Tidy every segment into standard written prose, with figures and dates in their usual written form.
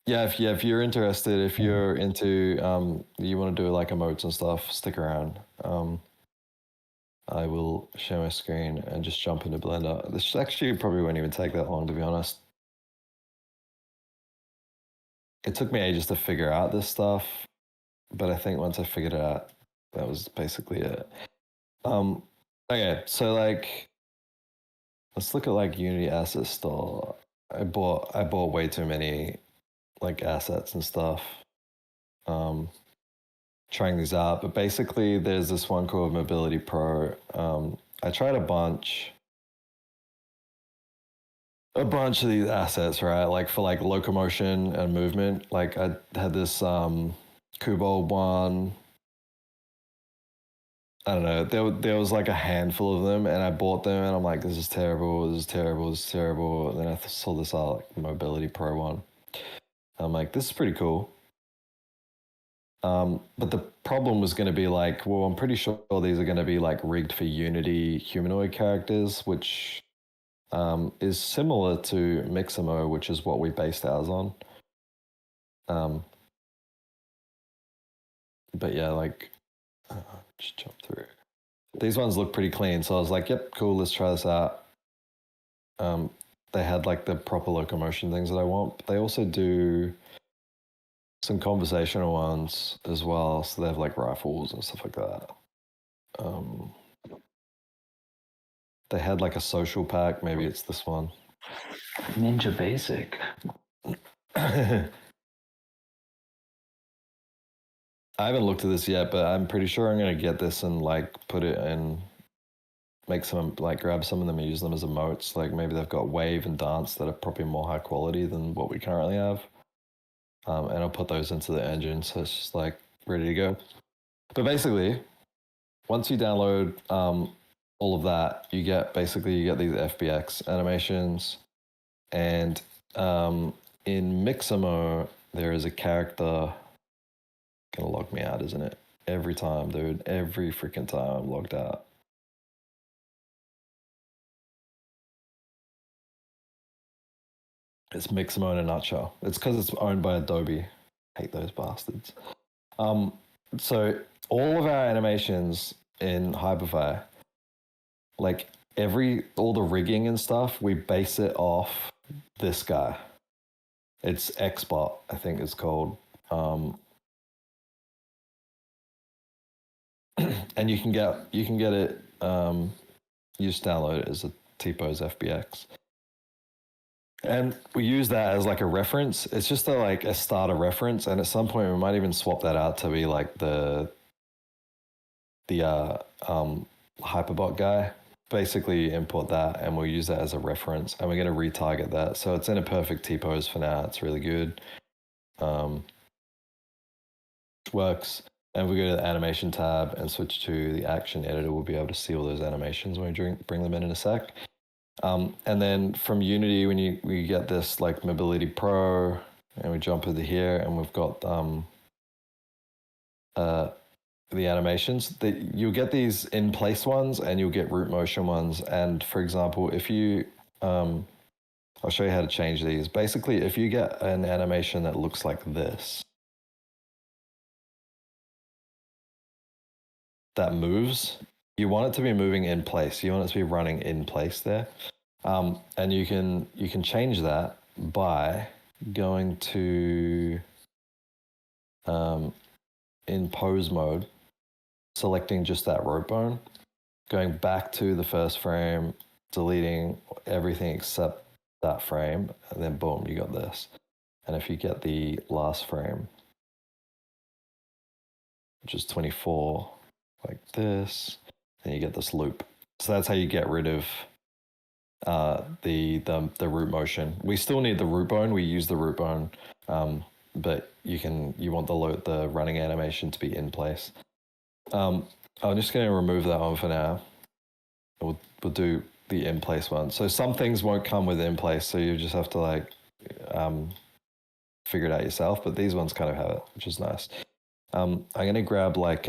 if you're interested, if you're into, you want to do like emotes and stuff, stick around. I will share my screen and just jump into Blender. This actually probably won't even take that long, to be honest. It took me ages to figure out this stuff, but I think once I figured it out, that was basically it. Okay, so like, let's look at like Unity Asset Store. I bought way too many like assets and stuff. Trying these out, but basically there's this one called Mobility Pro. I tried a bunch of these assets, right? Like for like locomotion and movement. Like I had this Kubold one. I don't know. There was like a handful of them, and I bought them, and I'm like, this is terrible. This is terrible. This is terrible. And then I saw this like Mobility Pro one. I'm like, this is pretty cool. But the problem was going to be like, well, I'm pretty sure these are going to be like rigged for Unity humanoid characters, which is similar to Mixamo, which is what we based ours on. But yeah, like, just jump through. These ones look pretty clean, so I was like, yep, cool, let's try this out. They had like the proper locomotion things that I want, but they also do some conversational ones as well. So they have like rifles and stuff like that. They had like a social pack. Maybe it's this one. Ninja Basic. I haven't looked at this yet, but I'm pretty sure I'm going to get this and like put it in, make some, like grab some of them and use them as emotes. Like maybe they've got wave and dance that are probably more high quality than what we currently have. And I'll put those into the engine, so it's just like ready to go. But basically, once you download all of that, you get these FBX animations, and in Mixamo there is a character. Gonna log me out, isn't it? Every time, dude. Every freaking time I'm logged out. It's Mixamo in a nutshell. It's because it's owned by Adobe. Hate those bastards. So all of our animations in Hyperfy, like all the rigging and stuff, we base it off this guy. It's Xbot, I think it's called. And you can get it. You just download it as a T-Pose FBX. And we use that as like a reference. It's just a starter reference, and at some point we might even swap that out to be like the Hyperbot guy. Basically import that, and we'll use that as a reference, and we're going to retarget that. So it's in a perfect T-pose for now. It's really good. Works. And if we go to the animation tab and switch to the action editor, we'll be able to see all those animations when we bring them in a sec. And then from Unity, when we get this like Mobility Pro, and we jump into here, and we've got the animations, you'll get these in place ones, and you'll get root motion ones. And for example, if you, I'll show you how to change these. Basically, if you get an animation that looks like this, that moves, you want it to be moving in place. You want it to be running in place there. And you can change that by going to in pose mode, selecting just that rope bone, going back to the first frame, deleting everything except that frame, and then boom, you got this. And if you get the last frame, which is 24, like this, then you get this loop. So that's how you get rid of the root motion. We still need the root bone. We use the root bone, but you want the running animation to be in place. I'm just going to remove that one for now. We'll do the in place one. So some things won't come with in place, so you just have to like figure it out yourself. But these ones kind of have it, which is nice. I'm going to grab like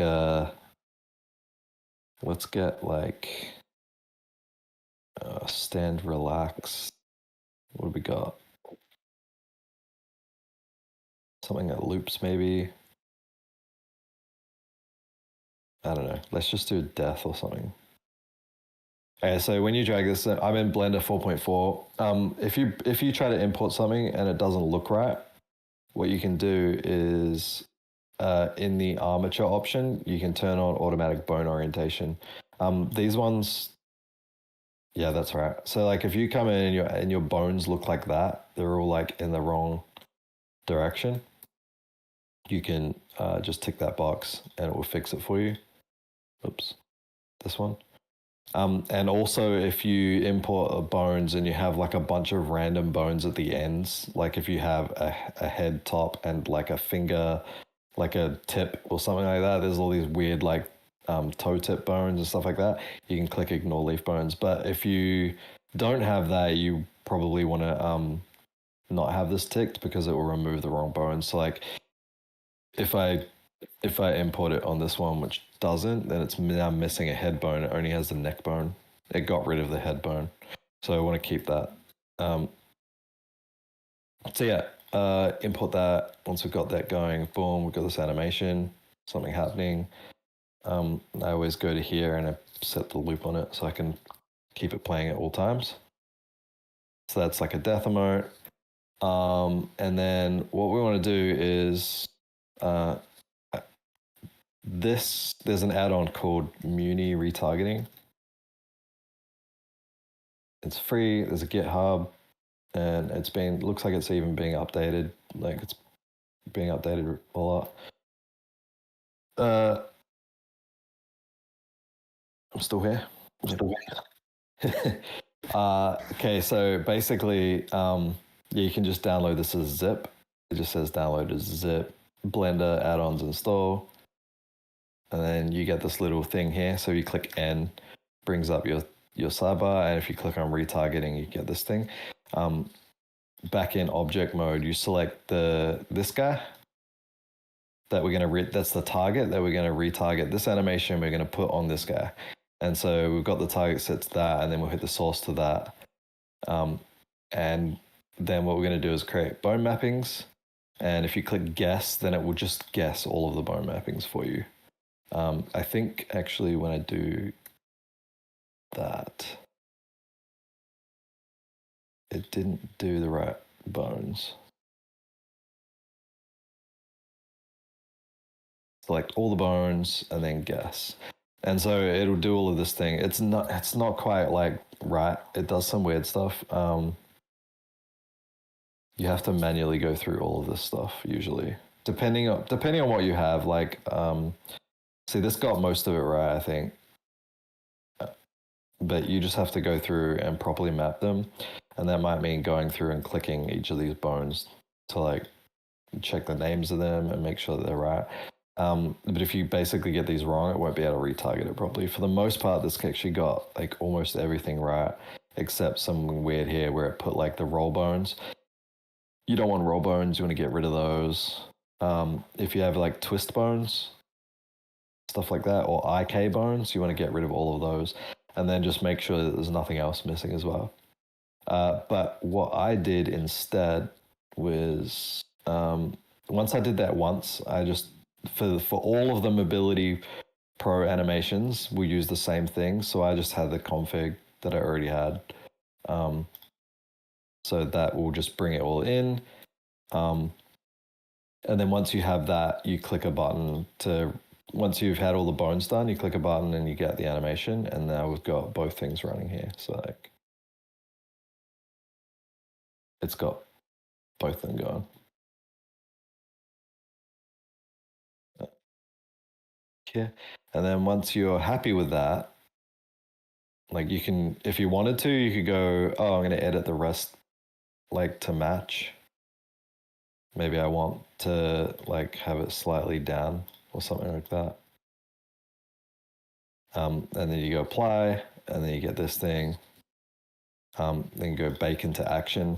let's get like stand relax. What do we got? something that loops maybe. I don't know. Let's just do death or something. Okay, so when you drag this, I'm in Blender 4.4. If you try to import something and it doesn't look right, what you can do is in the armature option, you can turn on automatic bone orientation. These ones, yeah, that's right. So like if you come in and your bones look like that, they're all like in the wrong direction. You can just tick that box and it will fix it for you. Oops, this one. And also if you import bones and you have like a bunch of random bones at the ends, like if you have a head top and like a finger, like a tip or something like that, there's all these weird like toe tip bones and stuff like that. You can click ignore leaf bones. But if you don't have that, you probably want to not have this ticked because it will remove the wrong bones. So like if I import it on this one, which doesn't, then it's now missing a head bone. It only has the neck bone. It got rid of the head bone. So I want to keep that. So yeah, import that. Once we've got that going, boom, we've got this animation, something happening. I always go to here and I set the loop on it so I can keep it playing at all times. So that's like a death emote. And then what we want to do is there's an add-on called Muni Retargeting. It's free. There's a GitHub, and looks like it's even being updated. Like it's being updated a lot. I'm still here. Okay, so basically, you can just download this as zip. It just says download as zip. Blender add-ons install. And then you get this little thing here. So you click N, brings up your sidebar. And if you click on retargeting, you get this thing. Back in object mode, you select this guy that we're going to, that's the target that we're going to retarget. This animation we're going to put on this guy. And so we've got the target set to that, and then we'll hit the source to that. And then what we're going to do is create bone mappings. And if you click guess, then it will just guess all of the bone mappings for you. I think actually when I do that, it didn't do the right bones. Select all the bones and then guess. And so it'll do all of this thing. It's not quite like right. It does some weird stuff. You have to manually go through all of this stuff usually, depending on what you have. Like, see, this got most of it right, I think. But you just have to go through and properly map them, and that might mean going through and clicking each of these bones to like check the names of them and make sure that they're right. But if you basically get these wrong, it won't be able to retarget it properly. For the most part, this actually got like almost everything right, except something weird here where it put like the roll bones. You don't want roll bones, you want to get rid of those. If you have like twist bones, stuff like that, or IK bones, you want to get rid of all of those. And then just make sure that there's nothing else missing as well. But what I did instead was, once I did that once, I just, for all of the Mobility Pro animations, we use the same thing. So I just had the config that I already had. So that will just bring it all in. And then once you have that, you click a button once you've had all the bones done, you click a button and you get the animation. And now we've got both things running here. So like, it's got both of them going. Yeah. And then once you're happy with that, like you can, if you wanted to, you could go, oh, I'm going to edit the rest like to match. Maybe I want to like have it slightly down or something like that. And then you go apply, and then you get this thing. Then go bake into action,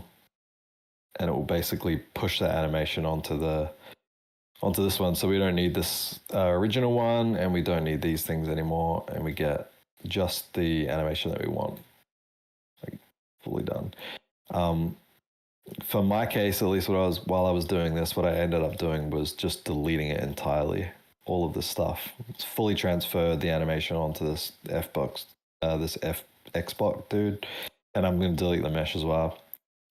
and it will basically push that animation onto this one. So we don't need this original one, and we don't need these things anymore, and we get just the animation that we want, like fully done. for my case, at least while I was doing this, what I ended up doing was just deleting it entirely. All of this stuff. It's fully transferred the animation onto this this Xbot dude, and I'm going to delete the mesh as well.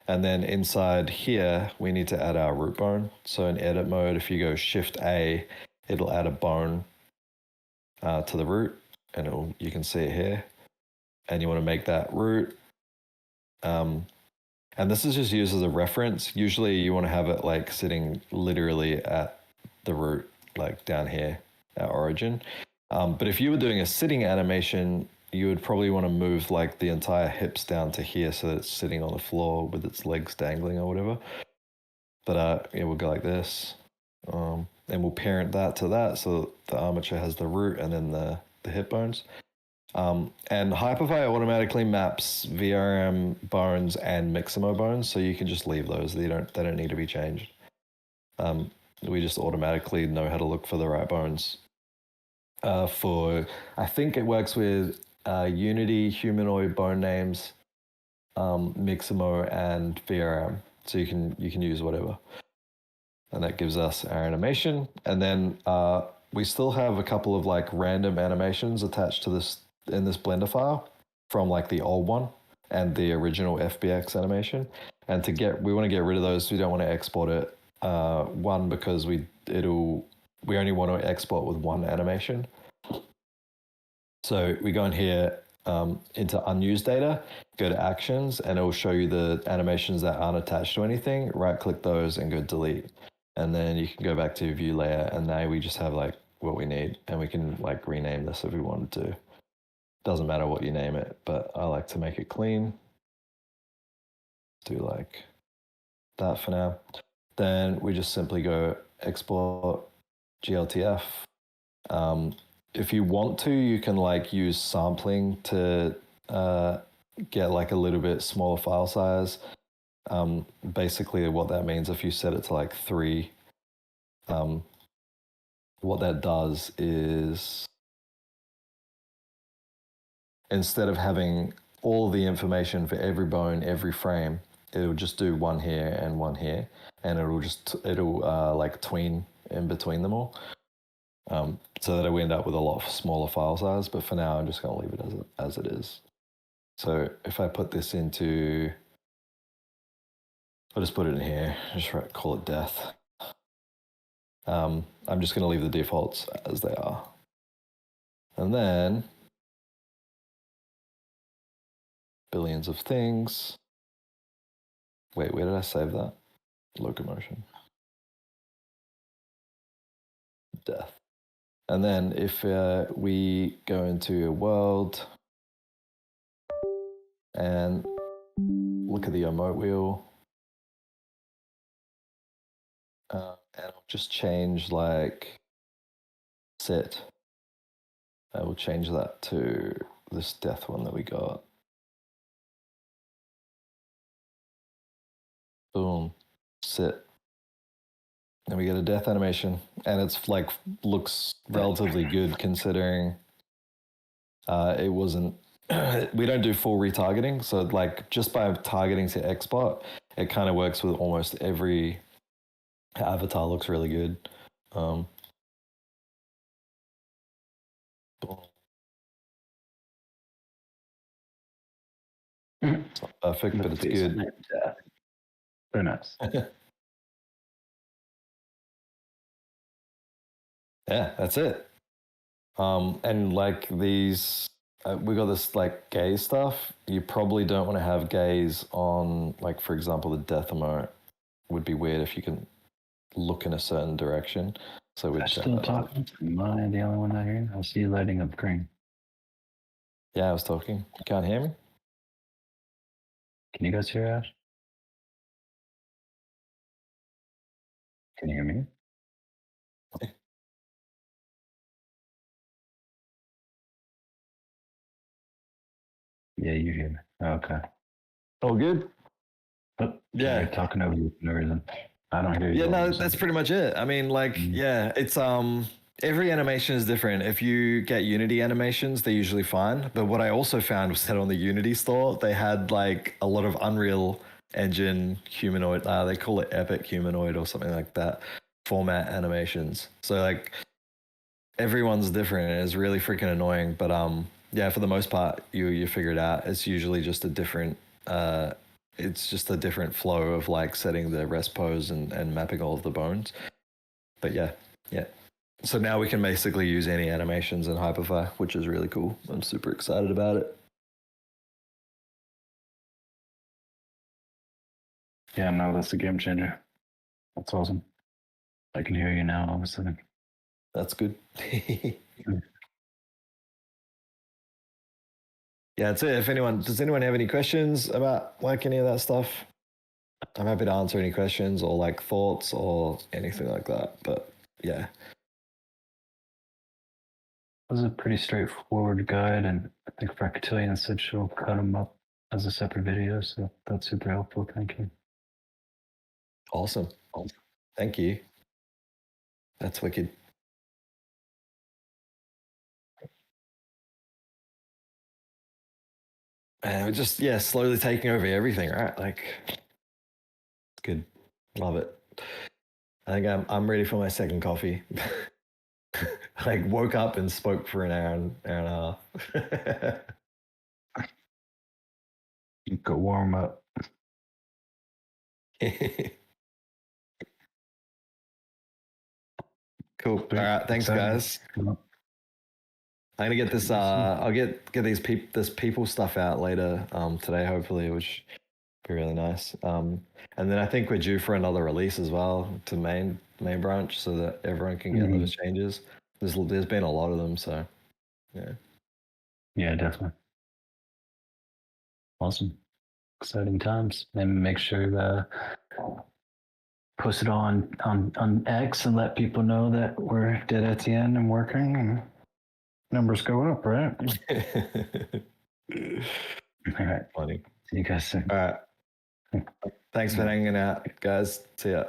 And then inside here, we need to add our root bone. So in edit mode, if you go Shift A, it'll add a bone to the root, and you can see it here. And you want to make that root. And this is just used as a reference. Usually you want to have it like sitting literally at the root, like down here at origin. But if you were doing a sitting animation, you would probably want to move like the entire hips down to here so that it's sitting on the floor with its legs dangling or whatever. But yeah, we'll go like this. And we'll parent that to that so the armature has the root and then the hip bones. And Hyperfy automatically maps VRM bones and Mixamo bones, so you can just leave those. They don't need to be changed. We just automatically know how to look for the right bones. I think it works with Unity, humanoid bone names, Mixamo, and VRM. So you can use whatever, and that gives us our animation. And then we still have a couple of like random animations attached to this in this Blender file from like the old one and the original FBX animation. And we want to get rid of those. We don't want to export it. One, because we only want to export with one animation. So we go in here into unused data, go to actions, and it will show you the animations that aren't attached to anything. Right click those and go delete. And then you can go back to view layer, and now we just have like what we need, and we can like rename this if we wanted to. Doesn't matter what you name it, but I like to make it clean. Do like that for now. Then we just simply go export GLTF. If you want to, you can like use sampling to get like a little bit smaller file size. Basically what that means, if you set it to like 3, what that does is, instead of having all the information for every bone, every frame, it'll just do one here and one here, and it'll like tween in between them all, so that we end up with a lot smaller file size. But for now, I'm just going to leave it as it is. So if I put this into, I'll just put it in here, just call it death. I'm just going to leave the defaults as they are. And then billions of things. Wait, where did I save that? Locomotion. Death. And then if we go into a world and look at the emote wheel, and I'll just change like set. I will change that to this death one that we got. Boom, sit. And we get a death animation, and it's like looks relatively good considering it wasn't. We don't do full retargeting, so like just by targeting to Xbot, it kind of works with almost every avatar. Looks really good. It's not perfect, but it's good. Very nice. Yeah, that's it. And like these, we got this like gaze stuff. You probably don't want to have gaze on, like, for example, the death emote would be weird if you can look in a certain direction. So we're still talking. Am I the only one not hearing? I see you lighting up green. Yeah, I was talking. You can't hear me? Can you guys hear Ash? Can you hear me? Yeah, you hear me. Okay. All good? Oh, yeah. You're talking over you for no reason. I don't hear you. Yeah, no, that's pretty much it. I mean, like, yeah, it's every animation is different. If you get Unity animations, they're usually fine. But what I also found was that on the Unity store, they had like a lot of Unreal engine humanoid. They call it epic humanoid or something like that. Format animations. So like everyone's different. And it's really freaking annoying. But yeah, for the most part, you figure it out. It's usually just a different. It's just a different flow of like setting the rest pose and mapping all of the bones. But yeah. So now we can basically use any animations in Hyperfy, which is really cool. I'm super excited about it. Yeah, no, that's a game changer. That's awesome. I can hear you now all of a sudden. That's good. Yeah, that's it. Does anyone have any questions about like any of that stuff? I'm happy to answer any questions or like thoughts or anything like that. But yeah. It was a pretty straightforward guide, and I think Fractillion said she'll cut them up as a separate video, so that's super helpful. Thank you. Awesome. Thank you. That's wicked. And we're just slowly taking over everything, right? Like it's good. Love it. I think I'm ready for my second coffee. Like woke up and spoke for an hour and a half. You go warm up. Cool. All right. Thanks, guys. I'm gonna get this. I'll get this people stuff out later today, hopefully, which be really nice. And then I think we're due for another release as well to main branch, so that everyone can get those changes. There's been a lot of them, so yeah. Yeah, definitely. Awesome. Exciting times. And make sure to post it on X and let people know that we're dead at the end and working and numbers go up, right? All right. Funny. See you guys soon. All right. Thanks for hanging out, guys. See ya.